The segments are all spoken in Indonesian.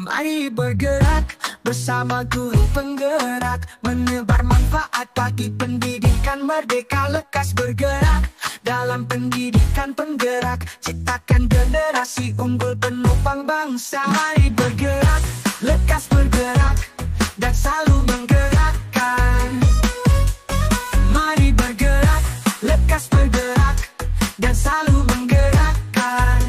Mari bergerak bersama guru penggerak, menebar manfaat bagi pendidikan merdeka. Lekas bergerak dalam pendidikan penggerak, ciptakan generasi unggul penopang bangsa. Mari bergerak, lekas bergerak, dan selalu menggerakkan. Mari bergerak, lekas bergerak, dan selalu menggerakkan.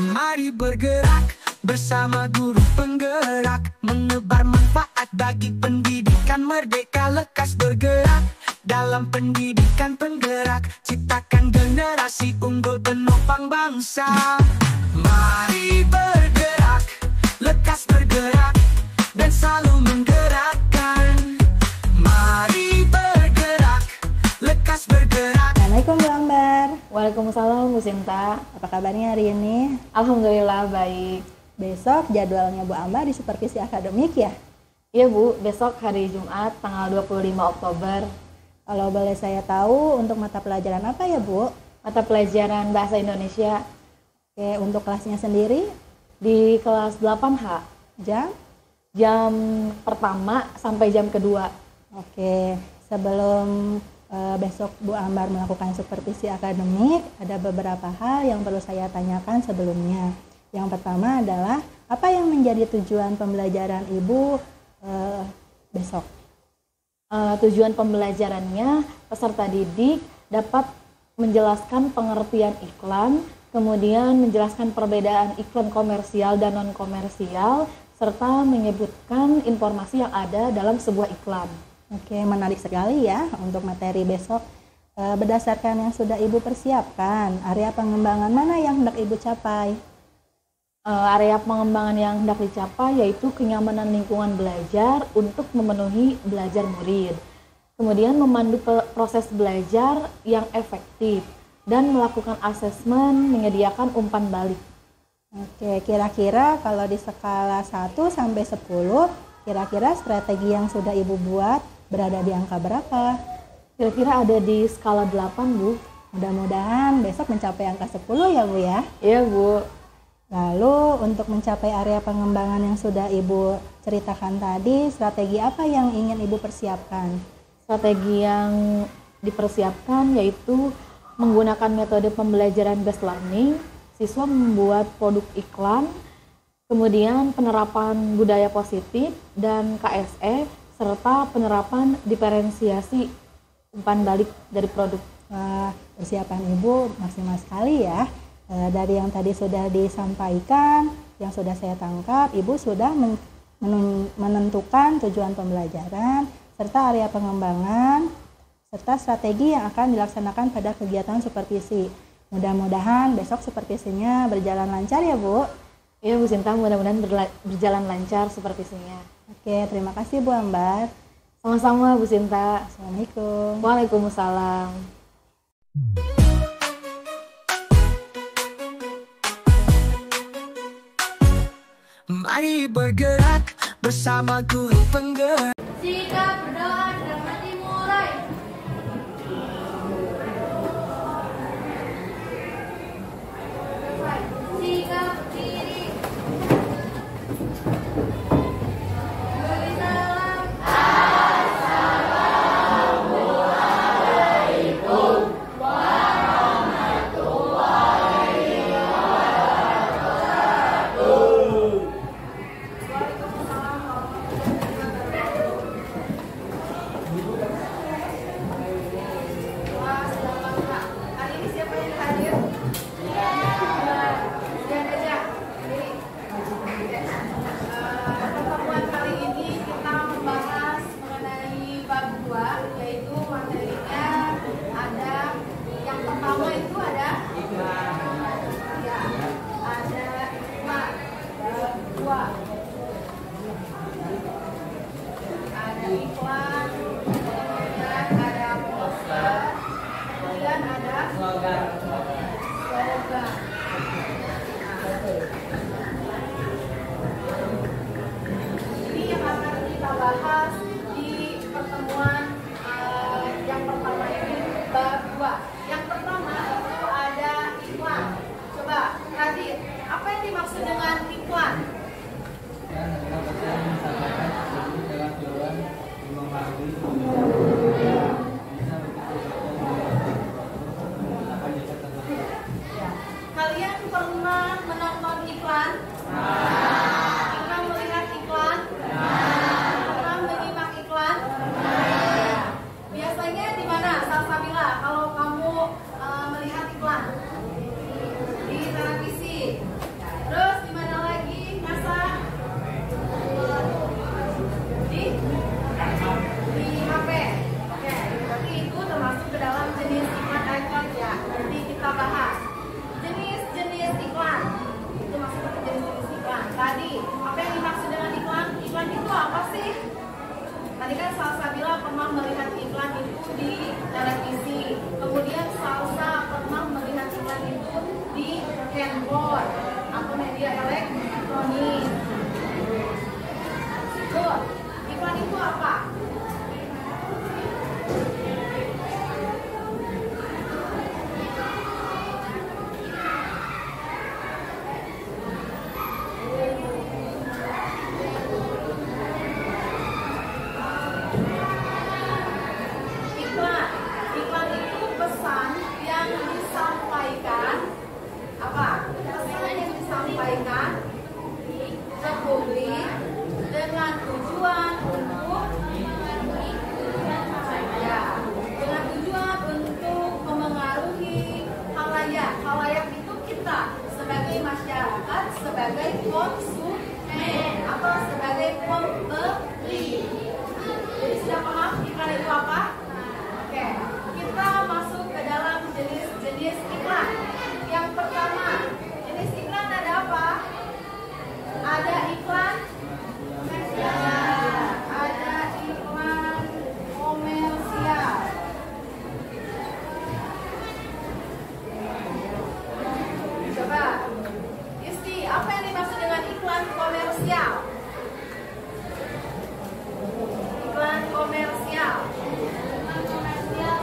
Mari bergerak bersama guru penggerak, menebar manfaat bagi pendidikan merdeka. Lekas bergerak dalam pendidikan penggerak, ciptakan generasi unggul penopang bangsa. Mari bergerak, lekas bergerak, dan selalu menggerakkan. Mari bergerak, lekas bergerak. Assalamualaikum Bu Ambar. Waalaikumsalam Bu Sinta. Apa kabarnya hari ini? Alhamdulillah baik. Besok jadwalnya Bu Ambar di Supervisi Akademik ya? Iya Bu, besok hari Jumat tanggal 25 Oktober. Kalau boleh saya tahu untuk mata pelajaran apa ya Bu? Mata pelajaran Bahasa Indonesia. Oke, untuk kelasnya sendiri Di kelas 8H, jam? jam pertama sampai jam kedua. Oke, sebelum besok Bu Ambar melakukan supervisi akademik, ada beberapa hal yang perlu saya tanyakan sebelumnya. Yang pertama adalah, apa yang menjadi tujuan pembelajaran Ibu besok? Tujuan pembelajarannya, peserta didik dapat menjelaskan pengertian iklan, kemudian menjelaskan perbedaan iklan komersial dan non-komersial, serta menyebutkan informasi yang ada dalam sebuah iklan. Oke, menarik sekali ya untuk materi besok. Berdasarkan yang sudah Ibu persiapkan, area pengembangan mana yang hendak Ibu capai? Area pengembangan yang hendak dicapai yaitu kenyamanan lingkungan belajar untuk memenuhi belajar murid. Kemudian memandu proses belajar yang efektif dan melakukan asesmen, menyediakan umpan balik. Oke, kira-kira kalau di skala 1 sampai 10, kira-kira strategi yang sudah Ibu buat berada di angka berapa? Kira-kira ada di skala 8 Bu. Mudah-mudahan besok mencapai angka 10 ya Bu ya. Iya Bu. Lalu untuk mencapai area pengembangan yang sudah Ibu ceritakan tadi, strategi apa yang ingin Ibu persiapkan? Strategi yang dipersiapkan yaitu menggunakan metode pembelajaran based learning, siswa membuat produk iklan, kemudian penerapan budaya positif dan KSE, serta penerapan diferensiasi umpan balik dari produk. Wah, persiapan Ibu maksimal sekali ya. Dari yang tadi sudah disampaikan, yang sudah saya tangkap, Ibu sudah menentukan tujuan pembelajaran, serta area pengembangan, serta strategi yang akan dilaksanakan pada kegiatan supervisi. Mudah-mudahan besok supervisinya berjalan lancar ya Bu. Iya Bu Sinta, mudah-mudahan berjalan lancar supervisinya. Oke, terima kasih Bu Ambar. Sama-sama Bu Sinta. Assalamualaikum. Waalaikumsalam. Mari bergerak bersama guru penggerak. Sikap berdoa dalam dimulai. Sikap berdiri. Beri salam. Kalian pernah menonton iklan? Pernah melihat iklan? Pernah menyimak iklan? Biasanya di mana, Salsabila, kalau kamu melihat iklan? Di televisi. Terus di mana lagi, Nasa? Di HP. Oke, berarti itu termasuk ke dalam jenis iklan icon ya. Nanti kita bahas jenis-jenis iklan. Itu masuk ke jenis-jenis iklan. Tadi apa yang dimaksud dengan iklan? Iklan itu apa sih? Tadi kan Salsabila pernah melihat iklan itu di televisi. Kemudian Salsa pernah melihat iklan itu di handphone atau media elektronik. Tuh, iklan itu apa? Iklan itu pesan yang disampaikan apa? Pesan yang disampaikan ke publik dengan tujuan untuk dengan tujuan untuk memengaruhi khalayak. Khalayak itu kita sebagai masyarakat, sebagai konsumen atau sebagai pembeli. Jadi sudah paham iklan itu apa? Oke, kita masuk ke dalam jenis-jenis iklan. Yang pertama, jenis iklan ada apa? Ada iklan ada iklan komersial. Coba, Isti, apa yang dimaksud dengan iklan komersial? Iklan komersial. Iklan komersial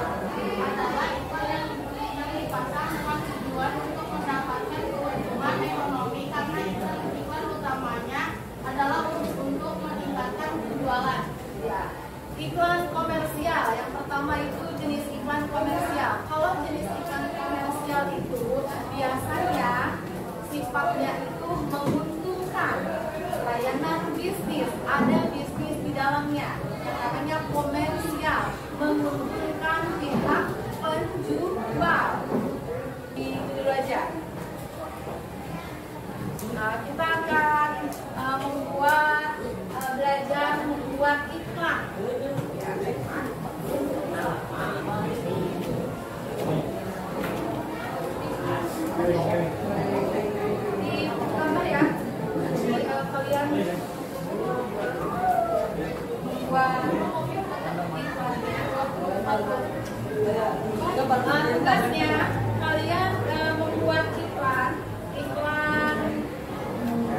adalah iklan yang dipasang dengan tujuan untuk mendapatkan keuntungan ekonomi karena iklan utamanya adalah untuk meningkatkan penjualan. Ya. Iklan komersial yang pertama itu jenis iklan komersial. Kalau jenis iklan komersial itu biasanya sifatnya itu menguntungkan layanan bisnis, ada bisnis di dalamnya. Yang namanya komersial, menguntungkan pihak penjual. Itu dulu aja. Nah, kita akan belajar membuat iklan. Di gambar ya, kalian membuat iklannya. Tugasnya kalian membuat iklan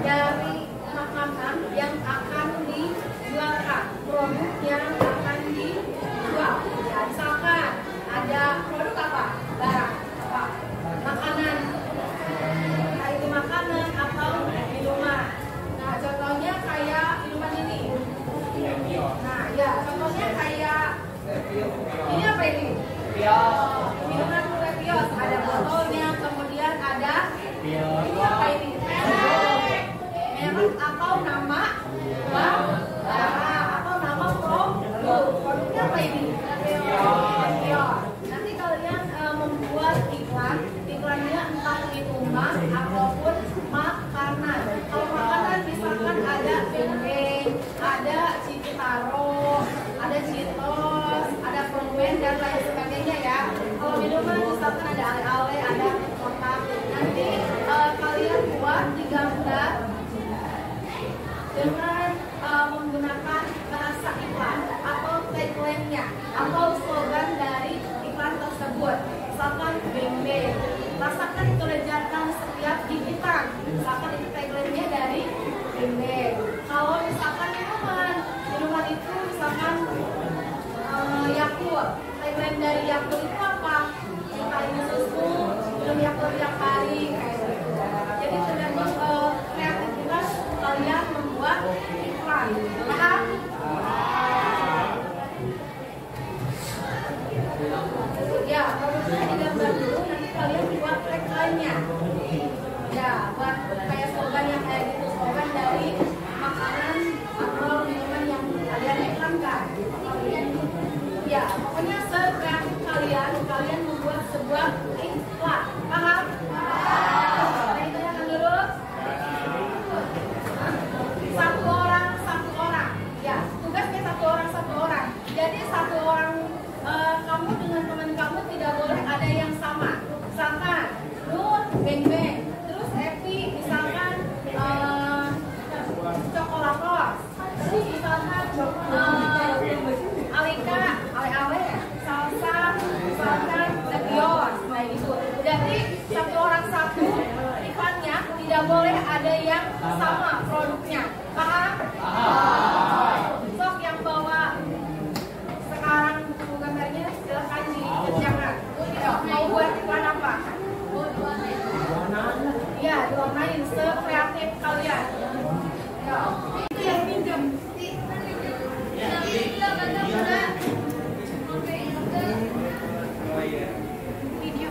dari makanan yang akan dijualkan, produk yang akan dijual. Ya, misalkan ada produk apa? Barang apa? Makanan. Nah, itu makanan atau minuman. Nah, contohnya kayak minuman ini. Nah, ya, contohnya kayak ini apa ini? Minuman Levios. Ada botolnya, kemudian ada ini apa ini? Merek atau nama atau nama produknya apa ini? Nanti kalian membuat iklannya entah itu ataupun makanan. Kalau makanan misalkan ada beng-beng, ada Citaro, ada Citos, ada permen dan lain sebagainya ya. Kalau minuman misalkan ada ale-ale, ada kotak. Nanti kalian buat di gambar dengan menggunakan bahasa iklan atau tagline-nya atau slogan dari iklan tersebut. Misalkan beng-beng, rasakan kelezatan setiap gigitan. Misalkan itu tagline-nya dari beng-beng. Kalau misalkan minuman itu misalkan Yakult, tagline dari Yakult itu apa? Kita ini susu, minum Yakult tiap hari kayak gitu. Jadi tergantung kreativitas kalian membuat iklan. Paham? Ya, kalau misalnya digambar dulu, nanti kalian buat tagline-nya. beng-beng. Terus Epi misalkan Cokolatos. Terus misalkan Alika, ale-ale, salsa, misalkan Tepios, kayak gitu. Jadi satu orang satu iklannya tidak boleh ada yang sama produknya. Paham? Sok yang bawa sekarang buku gambarnya silakan dikerjakan. Mau buat iklan apa? Iya, diwarnain sekreatif kalian. Ya, itu yang pinjam. Video.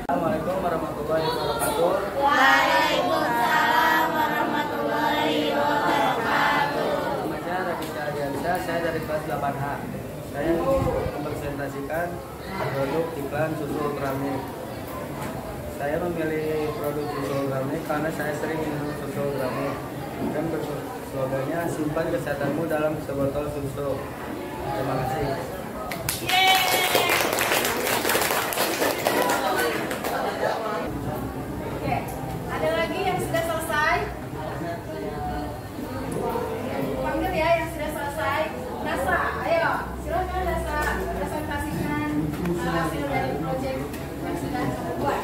Assalamualaikum warahmatullahi wabarakatuh. Waalaikumsalam warahmatullahi wabarakatuh. Nama saya Raditya Adiansyah, saya dari kelas 8H. Saya mempresentasikan produk iklan susu Ultramilk. Saya memilih produk susu Ultramilk karena saya sering minum susu Ultramilk dan slogannya simpan kesehatanmu dalam sebotol susu. Terima kasih. Oke, ada lagi yang sudah selesai? Panggil ya yang sudah selesai. Nasa, ayo silakan Nasa presentasikan hasil dari proyek yang sudah kamu buat.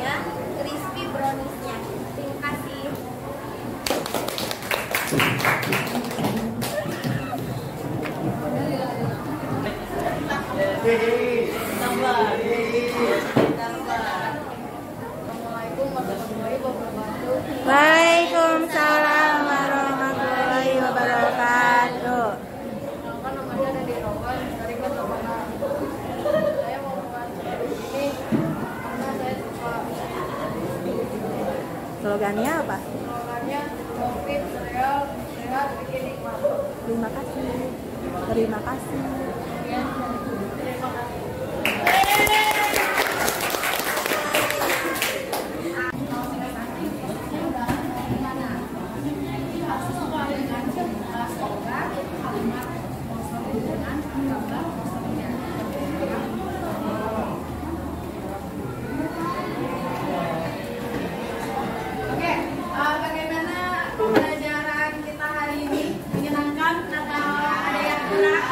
juga crispy browniesnya. Terima kasih. Waalaikumsalam warahmatullahi wabarakatuh. Namanya Dede Rowan dari Kota Padang. Saya mau membuat ini karena saya suka. Slogannya apa? Slogannya Covid Real Sehat Bikin Nikmat. Terima kasih. Terima kasih. Terima kasih. Oke, bagaimana pembelajaran kita hari ini? Menyenangkan atau ada yang kurang?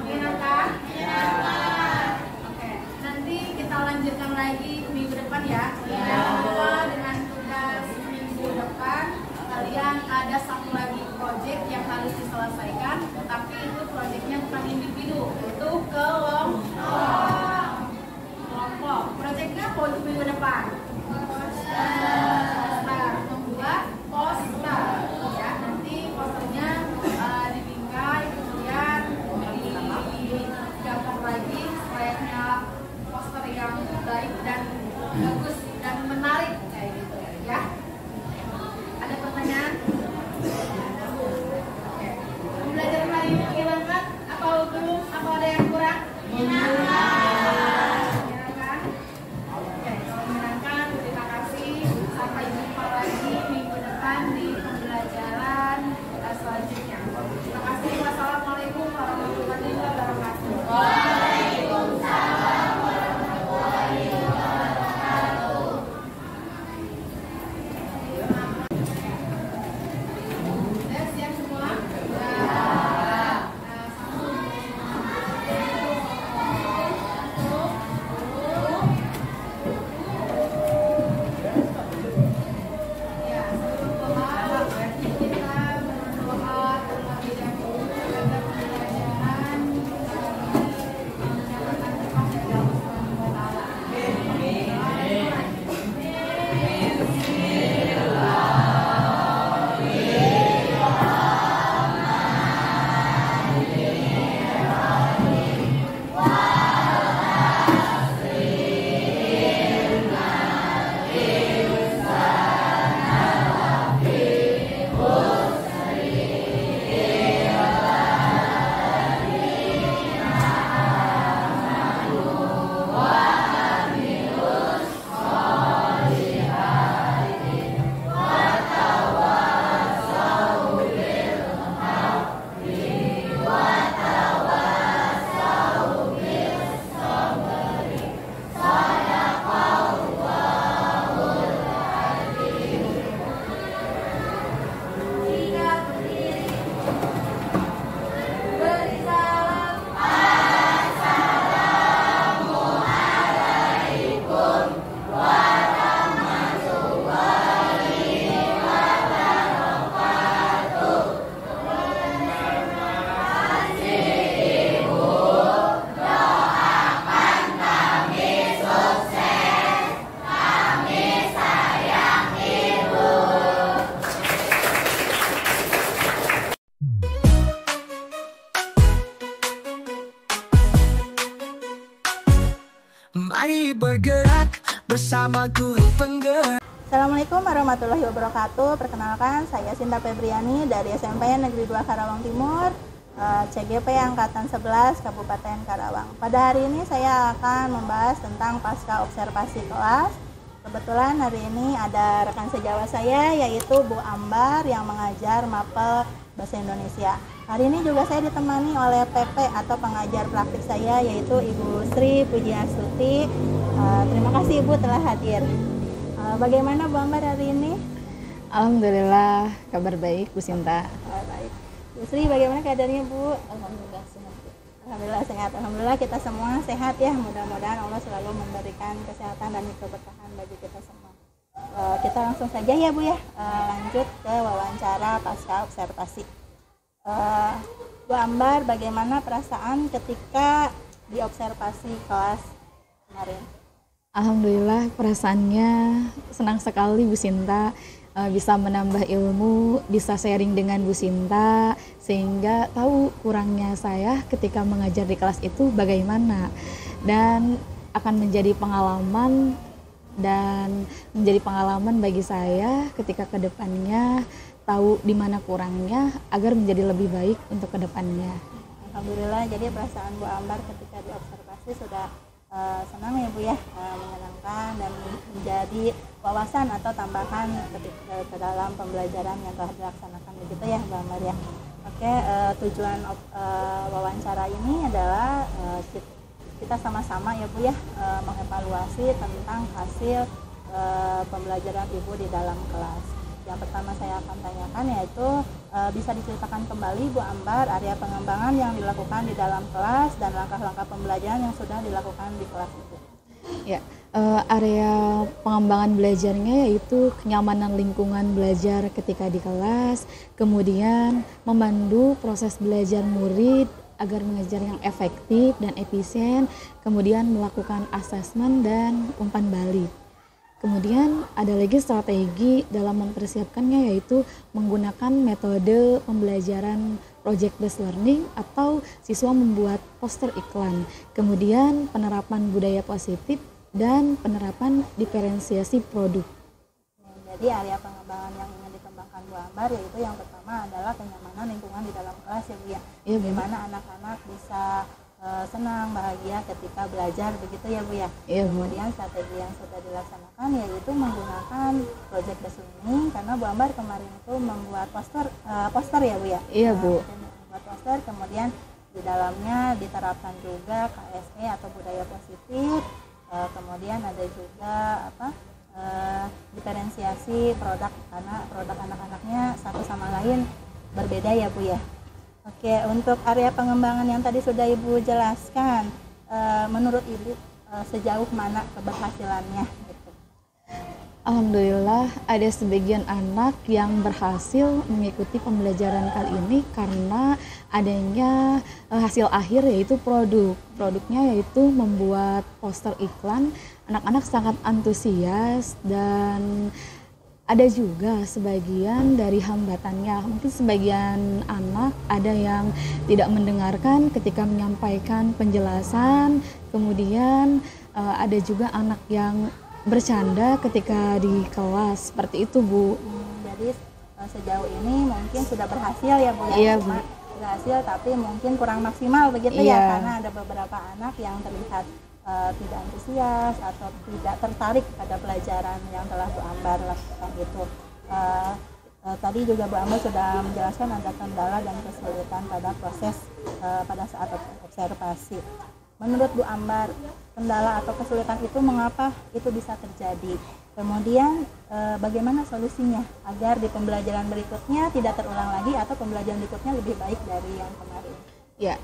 Menyenangkan? Oke, nanti kita lanjutkan lagi minggu depan ya. Jangan lupa dengan tugas minggu depan kalian ada satu lagi proyek yang harus diselesaikan, tapi itu proyeknya bukan individu, itu kelompok. Proyeknya apa untuk minggu depan? Poster, membuat poster ya. Nanti posternya dibingkai, kemudian digambar lagi supaya poster yang baik dan bagus dan menarik kayak gitu ya. Ada pertanyaan? Oke. Pembelajaran hari ini menyenangkan atau belum? Apa ada yang kurang? Menyenangkan. Oke, kalau menyenangkan, terima kasih. Sampai jumpa lagi minggu depan di pembelajaran selanjutnya. Terima kasih. Wassalamualaikum warahmatullahi wabarakatuh. Waalaikumsalam warahmatullahi wabarakatuh. Sudah siap semua? Ya, sebelum doa, kita berdoa terlebih dahulu agar pembelajaran mendapatkan berkah dari Allah Subhanahu wa Ta'ala. Beri salam. Mari bergerak bersama guru penggerak. Assalamualaikum warahmatullahi wabarakatuh. Perkenalkan, saya Sinta Febriani dari SMP Negeri 2 Karawang Timur, CGP Angkatan 11 Kabupaten Karawang. Pada hari ini saya akan membahas tentang pasca observasi kelas. Kebetulan hari ini ada rekan sejawat saya yaitu Bu Ambar yang mengajar mapel Bahasa Indonesia. Hari ini juga saya ditemani oleh PP atau pengajar praktik saya yaitu Ibu Sri Pujiastuti. Terima kasih Ibu telah hadir. Bagaimana Bu Ambar hari ini? Alhamdulillah, kabar baik Bu Sinta. Baik. Bu Sri, bagaimana keadaannya Bu? Alhamdulillah sehat. Alhamdulillah sehat. Alhamdulillah kita semua sehat ya. Mudah-mudahan Allah selalu memberikan kesehatan dan keberkahan bagi kita semua. Kita langsung saja ya Bu ya, lanjut ke wawancara pasca observasi. Bu Ambar, bagaimana perasaan ketika diobservasi kelas kemarin? Alhamdulillah perasaannya senang sekali Bu Sinta, bisa menambah ilmu, bisa sharing dengan Bu Sinta, sehingga tahu kurangnya saya ketika mengajar di kelas itu bagaimana, dan akan menjadi pengalaman bagi saya ketika kedepannya tahu di mana kurangnya agar menjadi lebih baik untuk kedepannya. Alhamdulillah, jadi perasaan Bu Ambar ketika diobservasi sudah senang ya Bu ya, menyenangkan dan menjadi wawasan atau tambahan ke dalam pembelajaran yang telah dilaksanakan begitu ya Bu Ambar ya. Oke, tujuan wawancara ini adalah kita sama-sama ya Bu ya, mengevaluasi tentang hasil pembelajaran Ibu di dalam kelas. Yang pertama saya akan tanyakan yaitu bisa diceritakan kembali Bu Ambar area pengembangan yang dilakukan di dalam kelas dan langkah-langkah pembelajaran yang sudah dilakukan di kelas itu. Ya, area pengembangan belajarnya yaitu kenyamanan lingkungan belajar ketika di kelas, kemudian memandu proses belajar murid agar mengajar yang efektif dan efisien, kemudian melakukan asesmen dan umpan balik. Kemudian ada lagi strategi dalam mempersiapkannya, yaitu menggunakan metode pembelajaran project based learning atau siswa membuat poster iklan. Kemudian penerapan budaya positif dan penerapan diferensiasi produk. Jadi area pengembangan yang ingin dikembangkan Bu Ambar yaitu yang pertama adalah kenyamanan lingkungan di dalam kelas ya Bu ya. Iya, bagaimana anak-anak bisa senang, bahagia ketika belajar begitu ya Bu ya. Iya, Bu. Kemudian strategi yang sudah dilaksanakan yaitu menggunakan project based learning, karena Bu Ambar kemarin itu membuat poster ya Bu ya. Iya Bu. Membuat poster, kemudian di dalamnya diterapkan juga KSE atau budaya positif. Kemudian ada juga diferensiasi produk, karena produk anak-anaknya satu sama lain berbeda ya Bu ya. Oke, untuk area pengembangan yang tadi sudah Ibu jelaskan, menurut Ibu sejauh mana keberhasilannya? Gitu. Alhamdulillah ada sebagian anak yang berhasil mengikuti pembelajaran kali ini karena adanya hasil akhir yaitu produknya yaitu membuat poster iklan. Anak-anak sangat antusias dan ada juga sebagian dari hambatannya. Mungkin sebagian anak ada yang tidak mendengarkan ketika menyampaikan penjelasan, kemudian ada juga anak yang bercanda ketika di kelas, seperti itu Bu. Jadi sejauh ini mungkin sudah berhasil ya Bu ya. Iya Bu. Berhasil tapi mungkin kurang maksimal begitu Iya. ya, karena ada beberapa anak yang terlihat tidak antusias atau tidak tertarik pada pelajaran yang telah Bu Ambar lakukan itu. Tadi juga Bu Ambar sudah menjelaskan ada kendala dan kesulitan pada proses pada saat observasi. Menurut Bu Ambar, kendala atau kesulitan itu mengapa itu bisa terjadi? Kemudian bagaimana solusinya agar di pembelajaran berikutnya tidak terulang lagi atau pembelajaran berikutnya lebih baik dari yang kemarin? Ya,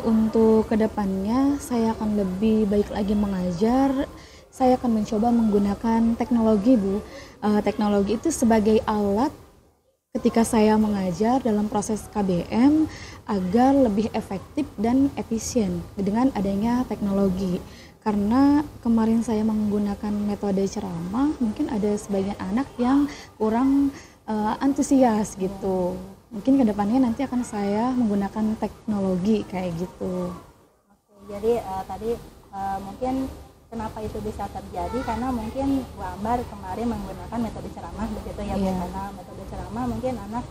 untuk kedepannya saya akan lebih baik lagi mengajar. Saya akan mencoba menggunakan teknologi Bu. Teknologi itu sebagai alat ketika saya mengajar dalam proses KBM agar lebih efektif dan efisien dengan adanya teknologi. Karena kemarin saya menggunakan metode ceramah, mungkin ada sebagian anak yang kurang antusias gitu. Mungkin kedepannya nanti akan saya menggunakan teknologi kayak gitu. Oke, jadi tadi mungkin kenapa itu bisa terjadi karena mungkin Bu Ambar kemarin menggunakan metode ceramah begitu ya Bu. Iya. Karena metode ceramah mungkin anak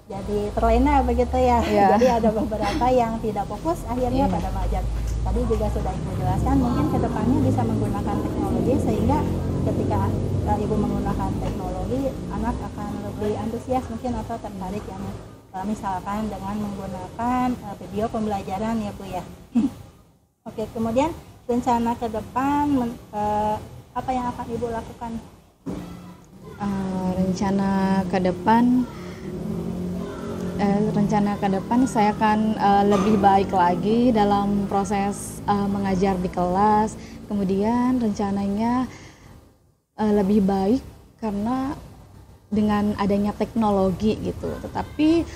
jadi terlena begitu ya. Iya. Jadi ada beberapa yang tidak fokus akhirnya Iya. pada mengajar. Tadi juga sudah Ibu jelaskan mungkin kedepannya bisa menggunakan teknologi sehingga ketika Ibu menggunakan teknologi anak akan lebih antusias mungkin atau tertarik yang misalkan dengan menggunakan video pembelajaran ya Bu ya. Oke, kemudian rencana ke depan apa yang akan Ibu lakukan? Rencana ke depan Rencana ke depan saya akan lebih baik lagi dalam proses mengajar di kelas. Kemudian rencananya lebih baik karena dengan adanya teknologi gitu. Tetapi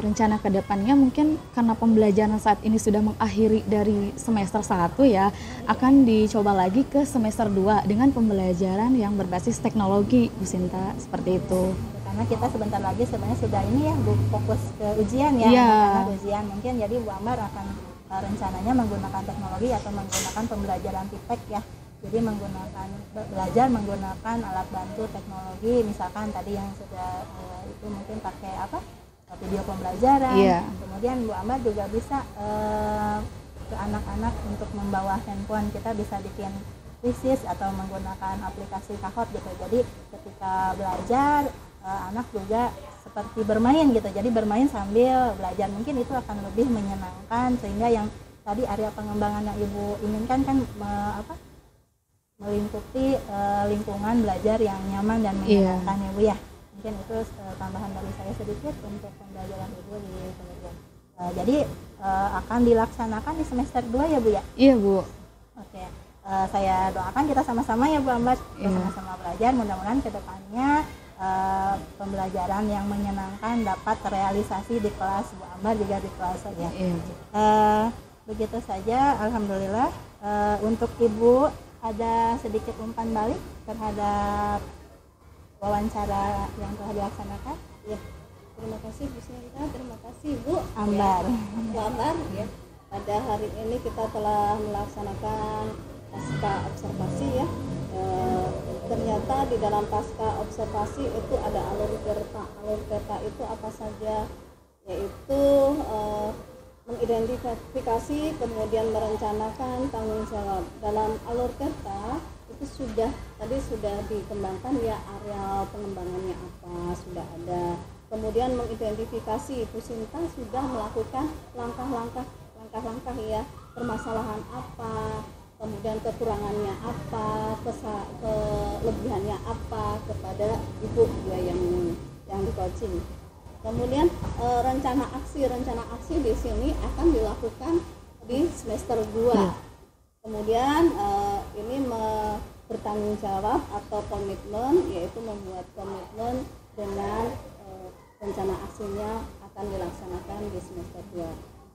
rencana ke depannya mungkin karena pembelajaran saat ini sudah mengakhiri dari semester 1 ya, akan dicoba lagi ke semester 2 dengan pembelajaran yang berbasis teknologi, Bu Sinta, seperti itu. Karena kita sebentar lagi sebenarnya sudah ini ya Bu, fokus ke ujian ya, karena ujian mungkin jadi Bu Ambar akan rencananya menggunakan teknologi atau menggunakan pembelajaran TIPEK ya. Jadi belajar menggunakan alat bantu teknologi, misalkan tadi yang sudah itu mungkin pakai video pembelajaran. Kemudian Bu Ambar juga bisa ke anak-anak untuk membawa handphone, kita bisa bikin krisis atau menggunakan aplikasi Kahoot gitu. Jadi ketika belajar anak juga seperti bermain gitu. Jadi bermain sambil belajar, mungkin itu akan lebih menyenangkan, sehingga yang tadi area pengembangan yang Ibu inginkan kan melingkupi lingkungan belajar yang nyaman dan menyenangkan ya Bu ya. Mungkin itu tambahan dari saya sedikit untuk pembelajaran Ibu di kemudian. Jadi akan dilaksanakan di semester 2 ya Bu ya? Iya Bu. Oke, saya doakan kita sama-sama ya Bu Ambar, sama-sama belajar, mudah-mudahan ke depannya pembelajaran yang menyenangkan dapat terrealisasi di kelas Bu Ambar juga di kelas saya. Begitu saja, alhamdulillah. Untuk Ibu ada sedikit umpan balik terhadap wawancara yang telah dilaksanakan. Ya, terima kasih Bu Sinta, terima kasih Bu Ambar. Bu Ambar ya. Pada hari ini kita telah melaksanakan pasca observasi ya. Ternyata di dalam pasca observasi itu ada alur peta. Alur peta itu apa saja? Yaitu mengidentifikasi, kemudian merencanakan tanggung jawab. Dalam alur peta itu sudah dikembangkan ya, areal pengembangannya apa sudah ada. Kemudian mengidentifikasi, Bu Sinta sudah melakukan langkah-langkah ya, permasalahan apa, kemudian kekurangannya apa, kelebihannya apa kepada Ibu ya yang di coaching. Kemudian rencana aksi di sini akan dilakukan di semester 2. Kemudian ini bertanggung jawab atau komitmen, yaitu membuat komitmen dengan rencana aksinya akan dilaksanakan di semester 2.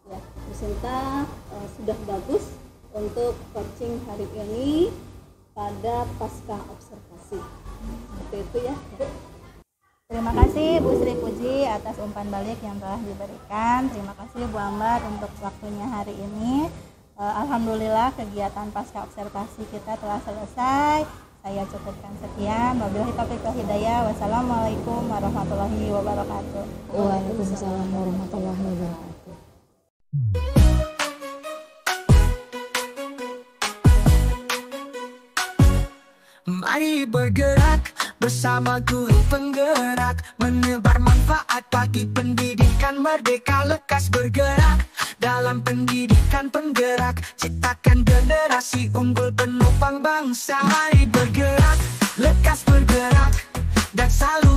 Ya, Bu Sinta sudah bagus untuk coaching hari ini pada pasca observasi. Seperti itu ya, Bu. Terima kasih Bu Sri Puji atas umpan balik yang telah diberikan. Terima kasih Bu Ambar untuk waktunya hari ini. Alhamdulillah kegiatan pasca observasi kita telah selesai. Saya cukupkan sekian. Wabillahi taufiq wal hidayah. Wassalamualaikum warahmatullahi wabarakatuh. Waalaikumsalam warahmatullahi wabarakatuh. Mari bergerak bersama guru penggerak, menebar manfaat bagi pendidikan merdeka. Lekas bergerak dalam pendidikan penggerak, ciptakan generasi unggul penopang bangsa. Mari bergerak, lekas bergerak, dan selalu